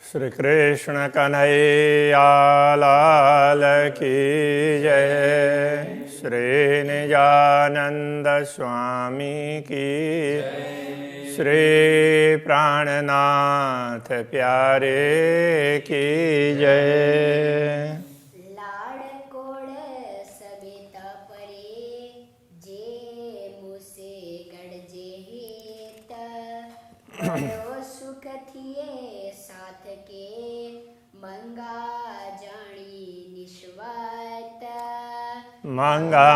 श्री कृष्ण कन्हैया लाल की जय। श्री निजानंद स्वामी की श्री प्राणनाथ प्यारे की जय। लाडकोड़ सविता परे जे मुसे गढ़जे हेत बड़ो सुख थिए साथ के मंगा जानी निस्वात। मंगा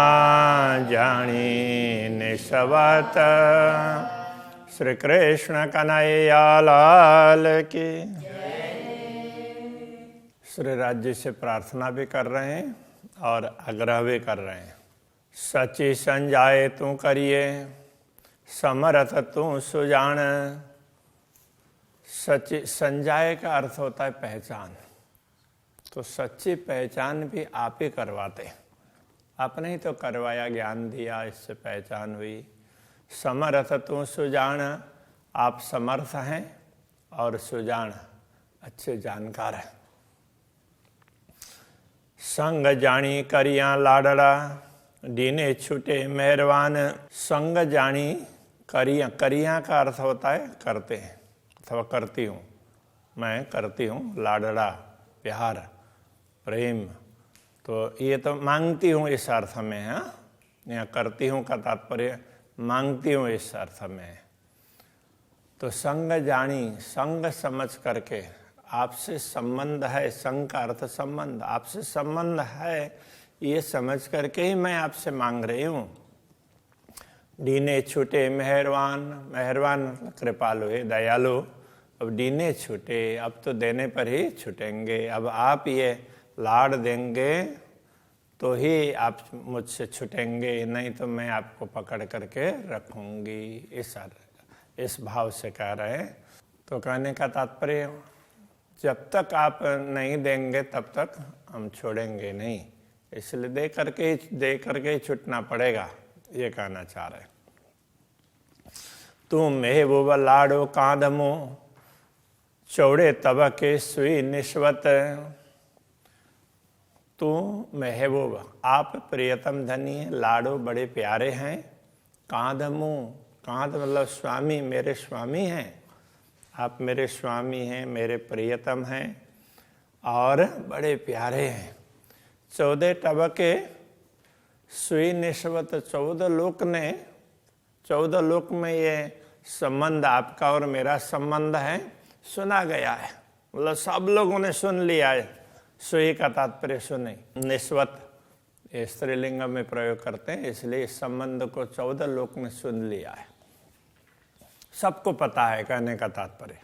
जानी निस्वात। श्री कृष्ण कन्हैया लाल की श्री राज्य से प्रार्थना भी कर रहे हैं और आग्रह भी कर रहे हैं। सची संजाए तू करिए समर्थ तू सुजान। सची संजाए का अर्थ होता है पहचान, तो सच्ची पहचान भी आप ही करवाते। आपने ही तो करवाया, ज्ञान दिया, इससे पहचान हुई। समर्थ तू सुजान, आप समर्थ हैं और सुजान अच्छे जानकार हैं। संग जानी करिया लाडड़ा दीने छूटे मेहरबान। संग जानी करिया, करिया का अर्थ होता है करते हैं अथवा करती हूँ, मैं करती हूँ। लाडड़ा प्यार प्रेम, तो ये तो मांगती हूँ इस अर्थ में है। यहाँ करती हूँ का तात्पर्य मांगती हूँ इस अर्थ में है। तो संग जानी, संग समझ करके आपसे संबंध है। संग का अर्थ संबंध, आपसे संबंध है ये समझ करके ही मैं आपसे मांग रही हूँ। दीने छूटे मेहरबान, मेहरबान कृपालु है, दयालु। अब दीने छूटे, अब तो देने पर ही छूटेंगे। अब आप ये लाड़ देंगे तो ही आप मुझसे छूटेंगे, नहीं तो मैं आपको पकड़ करके रखूंगी। इस भाव से कह रहे हैं। तो कहने का तात्पर्य जब तक आप नहीं देंगे तब तक हम छोड़ेंगे नहीं, इसलिए दे करके ही छूटना पड़ेगा, ये कहना चाह रहे। तू महबूब लाडो कांधमो चौड़े तब के सुई निस्वत। तू महबूब, आप प्रियतम धनी है, लाडो बड़े प्यारे हैं। कांधमो, कांध मतलब स्वामी, मेरे स्वामी हैं। आप मेरे स्वामी हैं, मेरे प्रियतम हैं और बड़े प्यारे हैं। 14 टबके सुई निस्वत, 14 लोक में ये संबंध आपका और मेरा संबंध है, सुना गया है। मतलब सब लोगों ने सुन लिया है। सुई का तात्पर्य सुने, निस्वत ये स्त्रीलिंग में प्रयोग करते हैं, इसलिए इस संबंध को 14 लोक ने सुन लिया है, सबको पता है, कहने का तात्पर्य।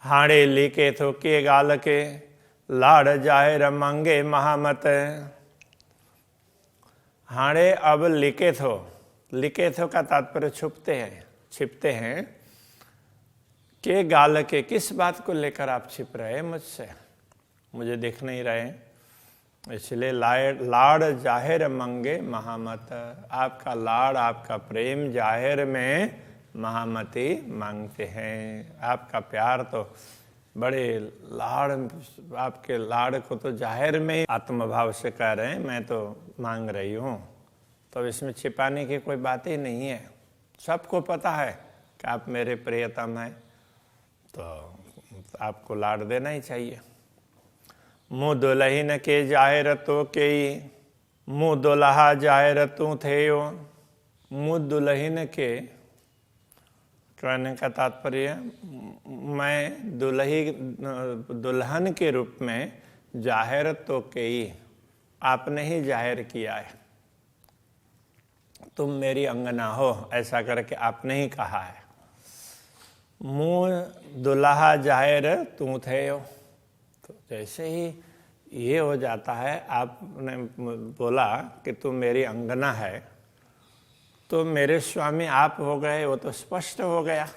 हाड़े लिखे थो के गाल के लाड़ जाहिर मांगे महामत। हाड़े अब लिखे थो का तात्पर्य छिपते हैं। के गाल के, किस बात को लेकर आप छिप रहे हैं मुझसे, मुझे दिख नहीं रहे, इसलिए लाड़ जाहिर मंगे महामत। आपका लाड़, आपका प्रेम जाहिर में महामती मांगते हैं। आपका प्यार तो बड़े लाड़, आपके लाड़ को तो जाहिर में आत्मभाव से कह रहे हैं, मैं तो मांग रही हूँ। तो इसमें छिपाने की कोई बात ही नहीं है, सबको पता है कि आप मेरे प्रियतम हैं, तो आपको लाड़ देना ही चाहिए। मुँह दुलहिन के जाहिर तो के, मुँह दुल्हा जाहिर तू थे यो। मुँह दुलहिन के कहने का तात्पर्य मैं दुल्हन के रूप में जाहिर तो के ही, आपने ही जाहिर किया है। तुम मेरी अंगना हो, ऐसा करके आपने ही कहा है। मुँह दुल्हा जाहिर तू थे हो, तो जैसे ही ये हो जाता है, आपने बोला कि तुम मेरी अंगना है, तो मेरे स्वामी आप हो गए, वो तो स्पष्ट हो गया,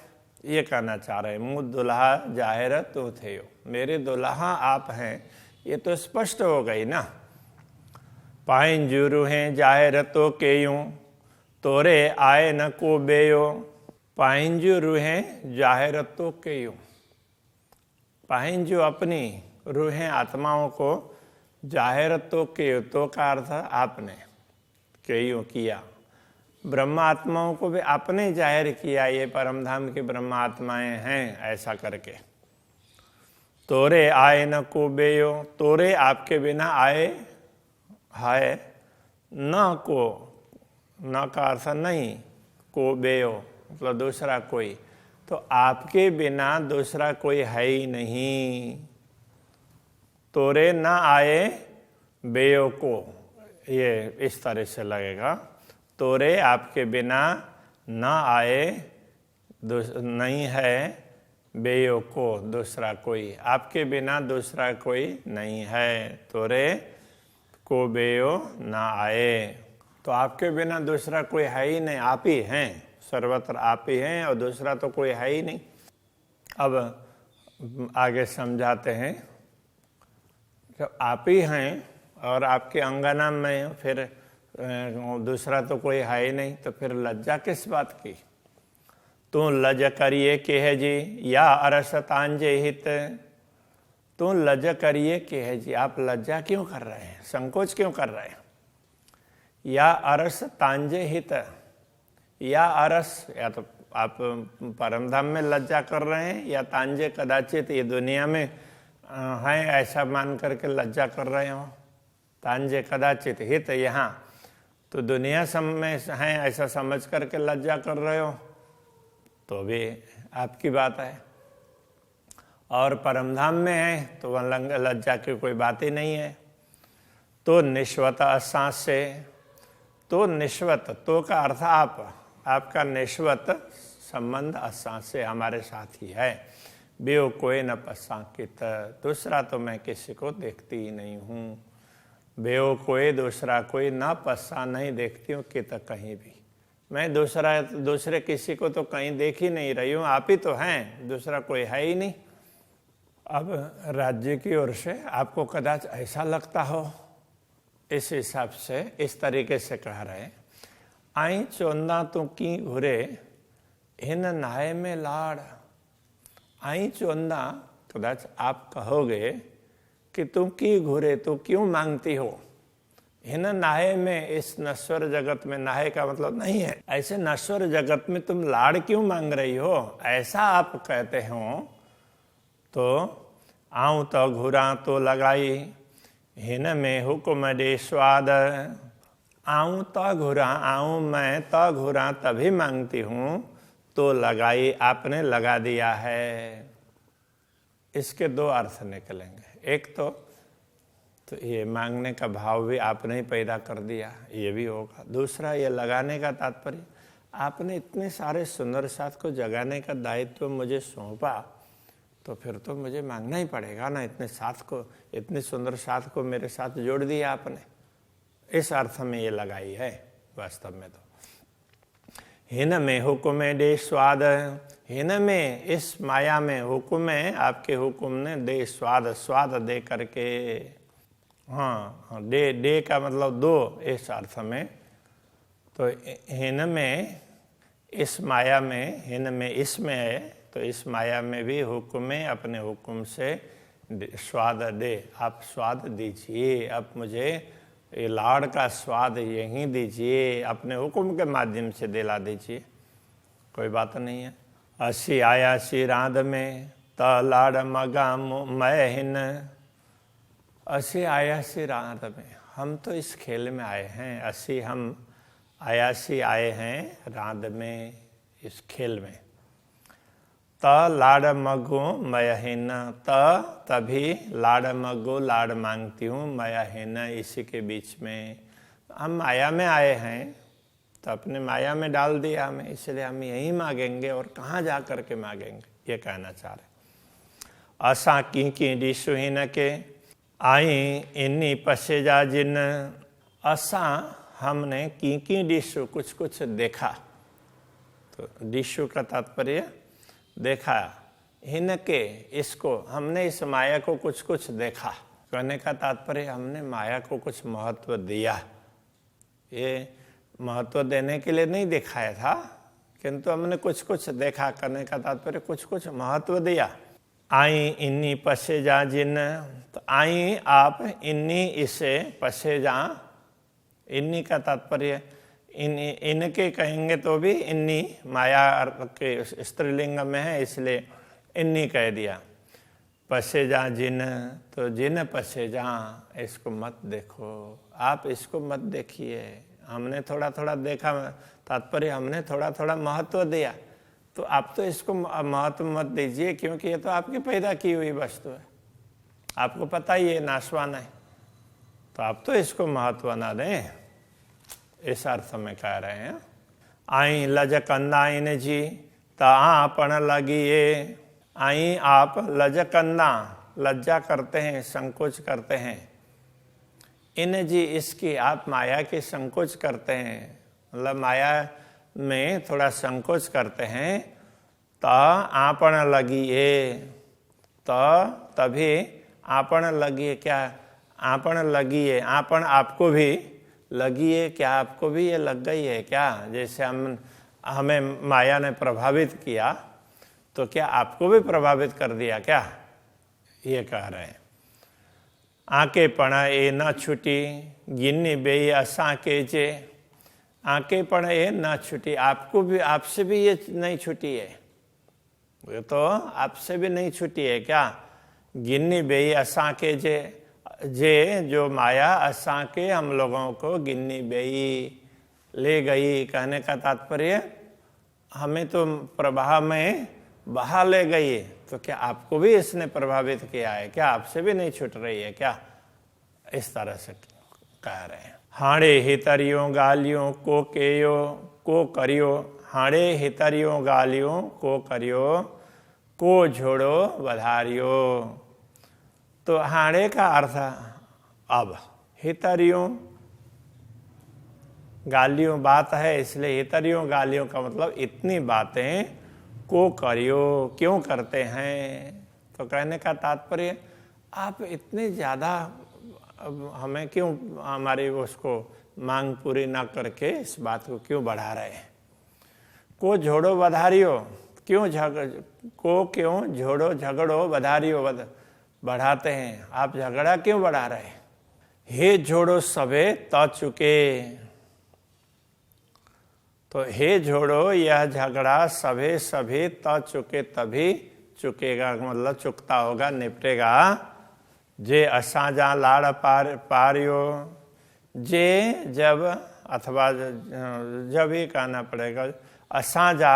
ये कहना चाह रहे। मुँह दुल्हा जाहिर तू थे हो, मेरे दुल्हा आप हैं, ये तो स्पष्ट हो गई ना। पाइन जुरू हैं जाहिर तो के यूं, तोरे आए न को बेयो। पाइन जुरू हैं जाहिर तो के यूं, पाहिन जो अपनी रूहें आत्माओं को जाहिर तो के, तो का अर्थ आपने क्यों किया, ब्रह्म आत्माओं को भी आपने जाहिर किया, ये परमधाम की ब्रह्म आत्माएं हैं ऐसा करके। तोरे आए न को बेयो, तोरे आपके बिना आए है, न को, न का अर्थ नहीं, को बेयो मतलब दूसरा कोई, तो आपके बिना दूसरा कोई है ही नहीं। तोरे न आए बेयो को, ये इस तरह से लगेगा, तोरे आपके बिना न आए नहीं है, बेयो को दूसरा कोई, आपके बिना दूसरा कोई नहीं है। तोरे को बेयो ना आए, तो आपके बिना दूसरा कोई है ही नहीं, आप ही हैं, सर्वत्र आप ही हैं और दूसरा तो कोई है ही नहीं। अब आगे समझाते हैं, जब आप ही हैं और आपके अंगना में फिर दूसरा तो कोई है ही नहीं, तो फिर लज्जा किस बात की। तू लज करिए के है जी या अरस तांजे हित, तू लज करिए के है जी, आप लज्जा क्यों कर रहे हैं, संकोच क्यों कर रहे हैं। या अरस तांजे हित, या अरस, या तो आप परमधाम में लज्जा कर रहे हैं, या तांजे कदाचित ये दुनिया में हैं ऐसा मान करके लज्जा कर रहे हो। तांजे कदाचित, हित यहाँ तो दुनिया में हैं ऐसा समझ करके लज्जा कर रहे हो, तो भी आपकी बात है। और परमधाम में है तो वह लज्जा की कोई बात ही नहीं है। तो निश्वत असां से, तो निश्वत, तो का अर्थ आप, आपका निश्वत संबंध असां से हमारे साथ ही है। बेओ कोई न पसाकित, दूसरा तो मैं किसी को देखती ही नहीं हूँ। बेओ कोई, दूसरा कोई, न पसा नहीं देखती हूँ कित कहीं भी, मैं दूसरे किसी को तो कहीं देख ही नहीं रही हूँ, आप ही तो हैं, दूसरा कोई है ही नहीं। अब राज्य की ओर से आपको कदाच ऐसा लगता हो, इस हिसाब से इस तरीके से कह रहे, आई चोंदा तू की घुरे हिन नाय में लाड़। आई चोंदा, कदाच आप कहोगे कि तुम की घुरे, तो क्यों मांगती हो, हिन नाहे में, इस नश्वर जगत में, नाहे का मतलब नहीं है, ऐसे नश्वर जगत में तुम लाड़ क्यों मांग रही हो, ऐसा आप कहते हो। तो आऊं तो घुरा तो लगाई, हिन में हुक्म दे स्वाद। आऊं तो घुरा, आऊं मैं तो घुरा तभी मांगती हूँ, तो लगाई आपने लगा दिया है। इसके दो अर्थ निकलेंगे, एक तो ये मांगने का भाव भी आपने ही पैदा कर दिया, ये भी होगा। दूसरा, ये लगाने का तात्पर्य, आपने इतने सारे सुंदर साथ को जगाने का दायित्व मुझे सौंपा, तो फिर तो मुझे मांगना ही पड़ेगा ना, इतने साथ को, इतने सुंदर साथ को मेरे साथ जोड़ दिया आपने, इस अर्थ में ये लगाई है वास्तव में। तो हिन में हुक्म दे स्वाद, हिन में, इस माया में, हुक्म है आपके हुक्म ने, दे स्वाद, स्वाद दे करके, हाँ दे का मतलब दो, इस अर्थ में। तो हिन में, इस माया में, हिन में इसमें है, तो इस माया में भी हुक्म है, अपने हुक्म से स्वाद दे, आप स्वाद दीजिए, अब मुझे ये लाड़ का स्वाद यहीं दीजिए, अपने हुक्म के माध्यम से दिला दीजिए, कोई बात नहीं है। असी आया सी रांद में, त लाड़ मगा मैं हिन। असी आया सी रांद में, हम तो इस खेल में आए हैं, असी हम आयासी आए हैं रांद में, इस खेल में। त लाड़ मगो मयहीन, तभी लाड़ मगो, लाड़ मांगती हूँ, मयहीन, इसी के बीच में। हम माया में आए हैं तो अपने माया में डाल दिया हमें, इसलिए हम यही मांगेंगे, और कहाँ जा कर के मांगेंगे, ये कहना चाह रहे। असा की डिशुहीन के आई इन्नी पसेजा जिन। असा हमने की डिशु, कुछ कुछ देखा, तो डिशु का तात्पर्य देखा, हिनके, इसको, हमने इस माया को कुछ कुछ देखा, कहने का तात्पर्य हमने माया को कुछ महत्व दिया। ये महत्व देने के लिए नहीं दिखाया था, किंतु हमने कुछ कुछ देखा, करने का तात्पर्य कुछ कुछ महत्व दिया। आई इन्नी पसे जा जिन, तो आई आप, इन्नी इसे, पसे जा, इन्नी का तात्पर्य इनके कहेंगे तो भी इन्नी माया के स्त्रीलिंग में है, इसलिए इन्नी कह दिया। पसे जा जिन, तो जिन पसे जा, इसको मत देखो, आप इसको मत देखिए। हमने थोड़ा थोड़ा देखा, तात्पर्य हमने थोड़ा थोड़ा महत्व दिया, तो आप तो इसको महत्व मत दीजिए, क्योंकि ये तो आपकी पैदा की हुई वस्तु है, आपको पता ही है नाशवान है, तो आप तो इसको महत्व ना दें, इस अर्थ में कह रहे हैं। आई लज कंदा इन जी, तापण लगिए। आई आप लज कंदा, लज्जा करते हैं, संकोच करते हैं। इन जी, इसकी, आप माया की संकोच करते हैं, मतलब माया में थोड़ा संकोच करते हैं। त आपण लगिए, तो तभी आपण लगिए, क्या आपण लगिए, आपण आपको भी लगिए, क्या आपको भी ये लग गई है क्या? जैसे हमें माया ने प्रभावित किया, तो क्या आपको भी प्रभावित कर दिया क्या? ये कह रहे हैं। आके पणा ए न छुटी, गिन्नी बेई असा के जे। आके पणा ए न छुटी, आपको भी, आपसे भी ये नहीं छुटी है, ये तो आपसे भी नहीं छुटी है क्या? गिन्नी बेई असा के जे, जो माया असा के हम लोगों को गिन्नी बेई, ले गई। कहने का तात्पर्य हमें तो प्रवाह में बहा ले गई, तो क्या आपको भी इसने प्रभावित किया है क्या? आपसे भी नहीं छूट रही है क्या? इस तरह से कह रहे हैं। हाड़े हितरियों गालियों को केयो को करियो। हाड़े हितरियों गालियों को करियो, को झोड़ो बधारियो। तो हाड़े का अर्थ अब, हितरियों गालियों बात है, इसलिए हितरियों गालियों का मतलब इतनी बातें को करियो, क्यों करते हैं? तो कहने का तात्पर्य आप इतने ज़्यादा हमें क्यों, हमारी उसको मांग पूरी ना करके इस बात को क्यों बढ़ा रहे हैं? को झोड़ो बधारियो, क्यों क्यों झोड़ो झगड़ो बधारियो बढ़ाते हैं, आप झगड़ा क्यों बढ़ा रहे हैं? हे झोड़ो सबे त चुके, तो हे झोड़ो यह झगड़ा सभे सभी त चुके, तभी चुकेगा, मतलब चुकता होगा, निपटेगा। जे असाजा लाड़ पारियो, जे जब, अथवा जब ही कहना पड़ेगा, असाजा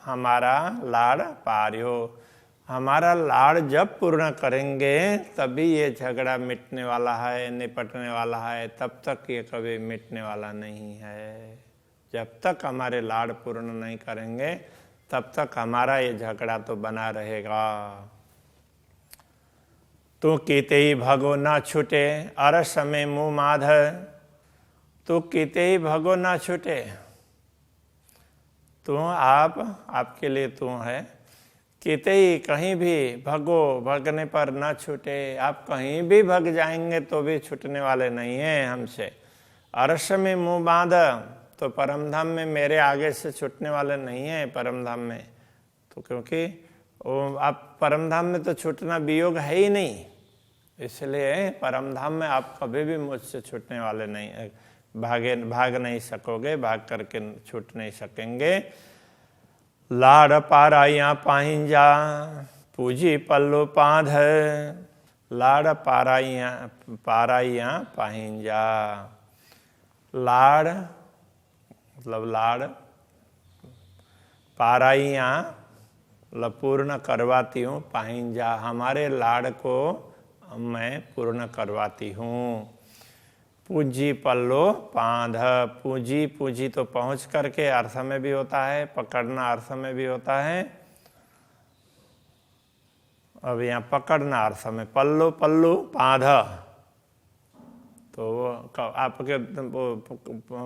हमारा लाड़ पारियो, हमारा लाड़ जब पूर्ण करेंगे तभी ये झगड़ा मिटने वाला है, निपटने वाला है, तब तक ये कभी मिटने वाला नहीं है। जब तक हमारे लाड़ पूर्ण नहीं करेंगे तब तक हमारा ये झगड़ा तो बना रहेगा। तू कीते ही भगो ना छूटे, अरस में मुँह माध। तू कीते ही भगो ना छूटे, तू आपके लिए तू है। कीते ही कहीं भी भगो, भगने पर ना छूटे, आप कहीं भी भग जाएंगे तो भी छूटने वाले नहीं हैं हमसे। अरस में मुँह बांध, तो परमधाम में मेरे आगे से छूटने वाले नहीं हैं परमधाम में, तो क्योंकि वो आप परमधाम में तो छूटना वियोग है ही नहीं, इसलिए परमधाम में आप कभी भी मुझसे छूटने वाले नहीं, भाग नहीं सकोगे, भाग करके छूट नहीं सकेंगे। लाड़ पाराइया पाहिंजा, पूजी पल्लो पाध। लाड़ पाराइया पाहिंजा, लाड़ मतलब लाड़, पाराइया मतलब पूर्ण करवाती हूँ, पाहिंजा हमारे लाड़ को मैं पूर्ण करवाती हूँ। पूजी पल्लो पांध, पूजी, पूजी तो पहुँच करके अर्थ में भी होता है, पकड़ना अर्थ में भी होता है। अब यहाँ पकड़ना अर्थ में, पल्लो पल्लू पांध, तो आपके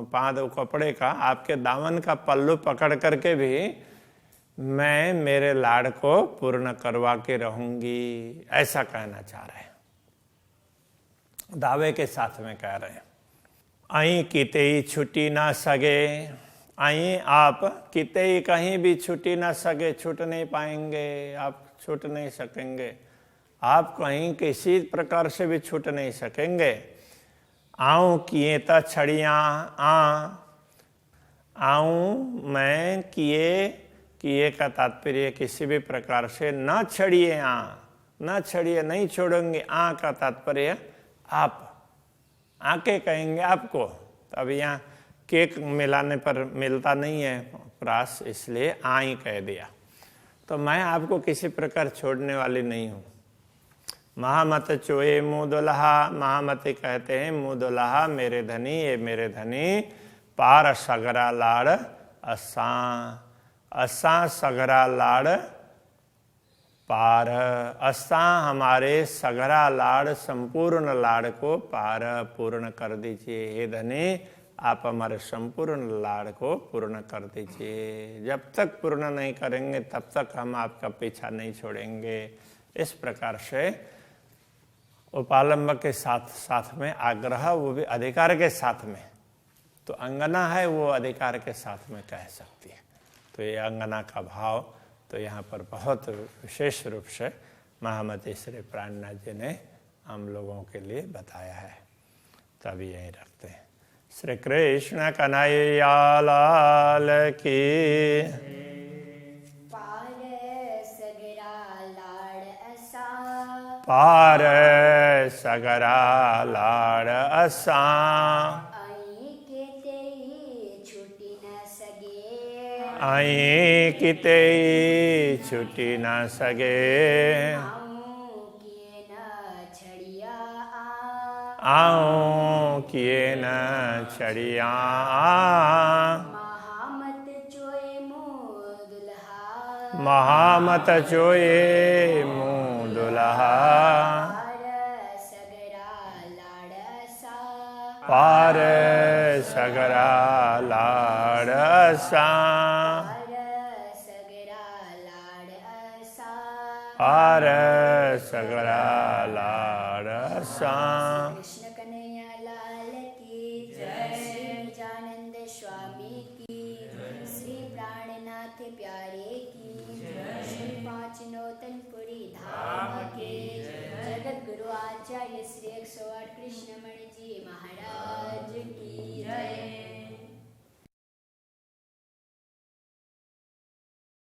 पांध कपड़े का, आपके दामन का पल्लू पकड़ करके भी मैं मेरे लाड़ को पूर्ण करवा के रहूंगी, ऐसा कहना चाह रहे हैं, दावे के साथ में कह रहे हैं। आई किते ही छुटी ना सके, आई आप किते ही कहीं भी छुटी ना सके, छूट नहीं पाएंगे, आप छूट नहीं सकेंगे। आप कहीं किसी प्रकार से भी छूट नहीं सकेंगे। आऊं किए त छड़िया आऊं मैं किए का तात्पर्य किसी भी प्रकार से न छड़िए न छड़िए, नहीं छोड़ेंगे। का तात्पर्य आप, आके कहेंगे आपको। तो अब यहाँ केक मिलाने पर मिलता नहीं है प्रास, इसलिए ही कह दिया। तो मैं आपको किसी प्रकार छोड़ने वाली नहीं हूँ। महामत चोए मुँह दुल्हा, महामती कहते हैं मुँह दुल्हा मेरे धनी, ये मेरे धनी। पार सगरा लाड़ असां सगरा लाड़ पार, असां हमारे सगरा लाड़ संपूर्ण लाड़ को पार पूर्ण कर दीजिए। हे धनी आप हमारे संपूर्ण लाड़ को पूर्ण कर दीजिए। जब तक पूर्ण नहीं करेंगे तब तक हम आपका पीछा नहीं छोड़ेंगे। इस प्रकार से उपालंब के साथ में आग्रह, वो भी अधिकार के साथ में। तो अंगना है वो अधिकार के साथ में कह सकती है। तो ये अंगना का भाव तो यहाँ पर बहुत विशेष रूप से महामती श्री प्राणनाथ जी ने हम लोगों के लिए बताया है। तभी यहीं रखते हैं। श्री कृष्ण कन्हैया लाल की। पार सगरा लाड़ असां आई किते छुटी न सगे। आऊं किए न छड़िया महामत चोए मुँह दुल्हा। पार सगरा लाड़ असां पार सगरा लाड़ असां। कृष्ण कन्हैया लाल की जय। श्री निजानंद स्वामी की, श्री प्राणनाथ प्यारे की, श्री पांच नौतनपुरी धाम की, जगत गुरु आचार्य श्री 108 कृष्णमणि